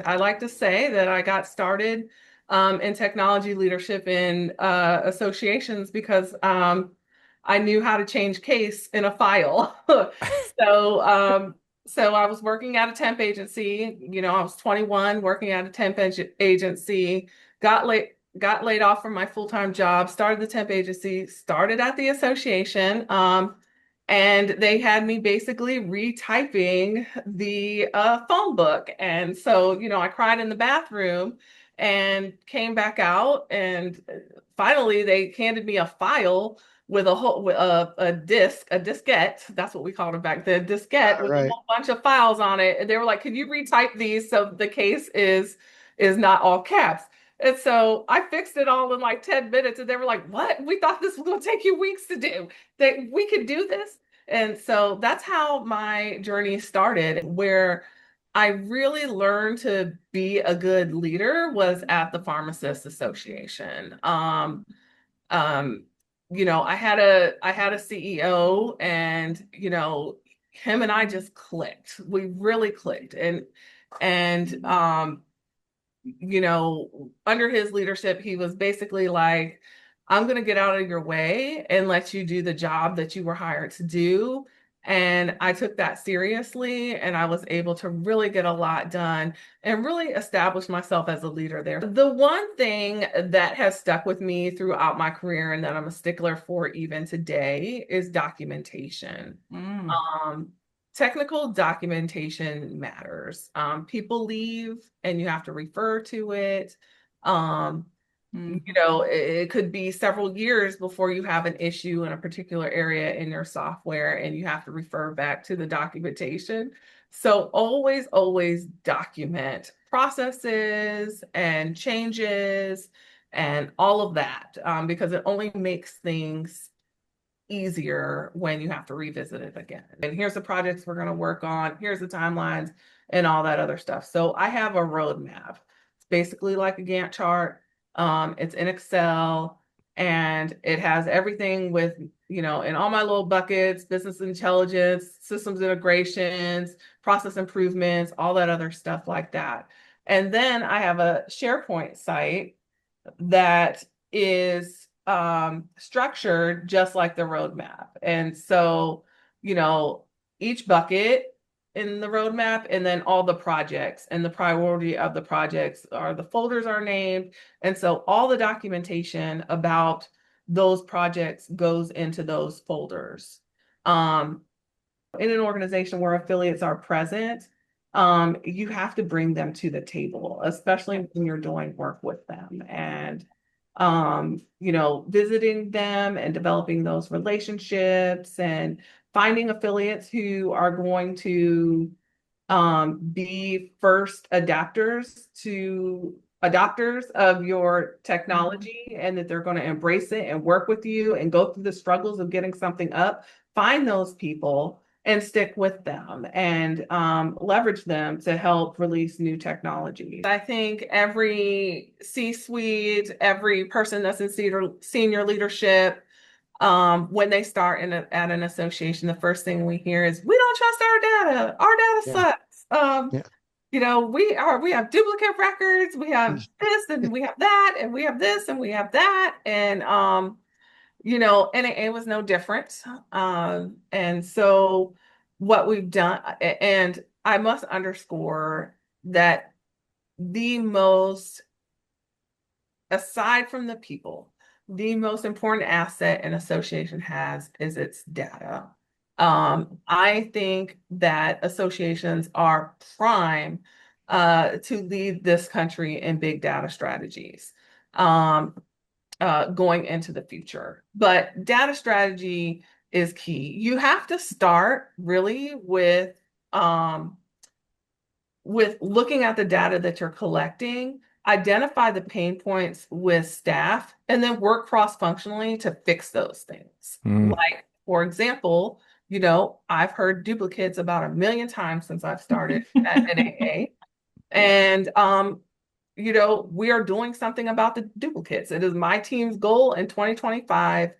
I like to say that I got started in technology leadership in associations because I knew how to change case in a file. So, so I was working at a temp agency. I was 21, working at a agency. Got laid off from my full-time job. Started the temp agency. Started at the association. And they had me basically retyping the phone book. And so, I cried in the bathroom and came back out. And finally, they handed me a file with a diskette. That's what we called it back then, diskette with a Right. whole bunch of files on it. And they were like, "Can you retype these so the case is not all caps?" And so I fixed it all in like 10 minutes. And they were like, "What? We thought this was going to take you weeks to do. That we could do this." And so that's how my journey started, where I really learned to be a good leader was at the Pharmacists Association. Um, I had a CEO, and him and I just clicked. We really clicked. And under his leadership, he was basically like, "I'm going to get out of your way and let you do the job that you were hired to do." And I took that seriously, and I was able to really get a lot done and really establish myself as a leader there. The one thing that has stuck with me throughout my career and that I'm a stickler for even today is documentation. Mm. Um, Technical documentation matters. People leave and you have to refer to it. Um, Mm. it could be several years before you have an issue in a particular area in your software and you have to refer back to the documentation. So always, always document processes and changes and all of that, because it only makes things easier when you have to revisit it again. And here's the projects we're going to work on, here's the timelines, and all that other stuff. So I have a roadmap. It's basically like a Gantt chart. It's in Excel, and it has everything with, in all my little buckets, business intelligence, systems integrations, process improvements, all that other stuff like that. And then I have a SharePoint site that is structured just like the roadmap. And so, you know, each bucket in the roadmap and then all the projects and the priority of the projects are the folders are named. And so all the documentation about those projects goes into those folders. Um, in an organization where affiliates are present, you have to bring them to the table, especially when you're doing work with them and visiting them and developing those relationships and finding affiliates who are going to be first adopters of your technology, and that they're going to embrace it and work with you and go through the struggles of getting something up. Find those people and stick with them and leverage them to help release new technology. I think every C-suite, every person that's in senior leadership, when they start at an association, the first thing we hear is, "We don't trust our data. Our data Yeah. sucks." Yeah. We have duplicate records, we have this and we have that, and we have this and we have that. And NAA was no different. And so what we've done, and I must underscore that the most, aside from the people, the most important asset an association has is its data. I think that associations are prime to lead this country in big data strategies going into the future. But data strategy is key. You have to start really with looking at the data that you're collecting, identify the pain points with staff, and then work cross-functionally to fix those things. Mm. Like, for example, I've heard duplicates about a million times since I've started at NAA. And we are doing something about the duplicates. It is my team's goal in 2025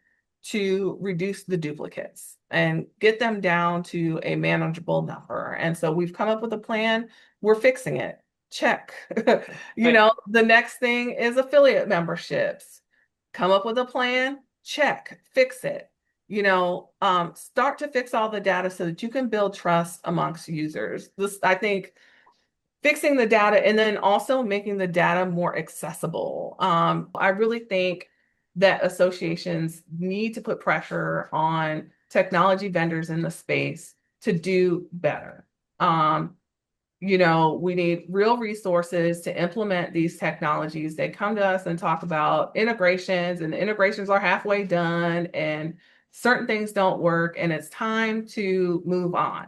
to reduce the duplicates and get them down to a manageable number. And so we've come up with a plan. We're fixing it. Check. You Right. know, the next thing is affiliate memberships. Come up with a plan, check, fix it. You know, start to fix all the data so that you can build trust amongst users. This, I think, fixing the data and then also making the data more accessible. I really think that associations need to put pressure on technology vendors in the space to do better. Um, you know, we need real resources to implement these technologies. They come to us and talk about integrations, and the integrations are halfway done, and certain things don't work, and it's time to move on.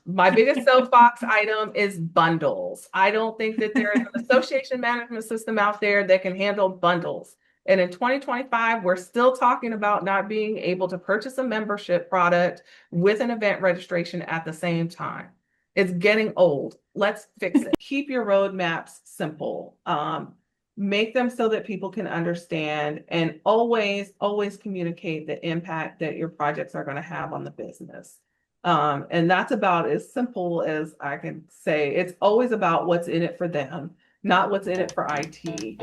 My biggest soapbox item is bundles. I don't think that there is an association management system out there that can handle bundles. And in 2025, we're still talking about not being able to purchase a membership product with an event registration at the same time. It's getting old. Let's fix it. Keep your roadmaps simple. Make them so that people can understand, and always communicate the impact that your projects are going to have on the business. And that's about as simple as I can say. It's always about what's in it for them, not what's in it for IT.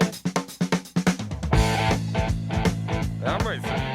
I'm ready for you.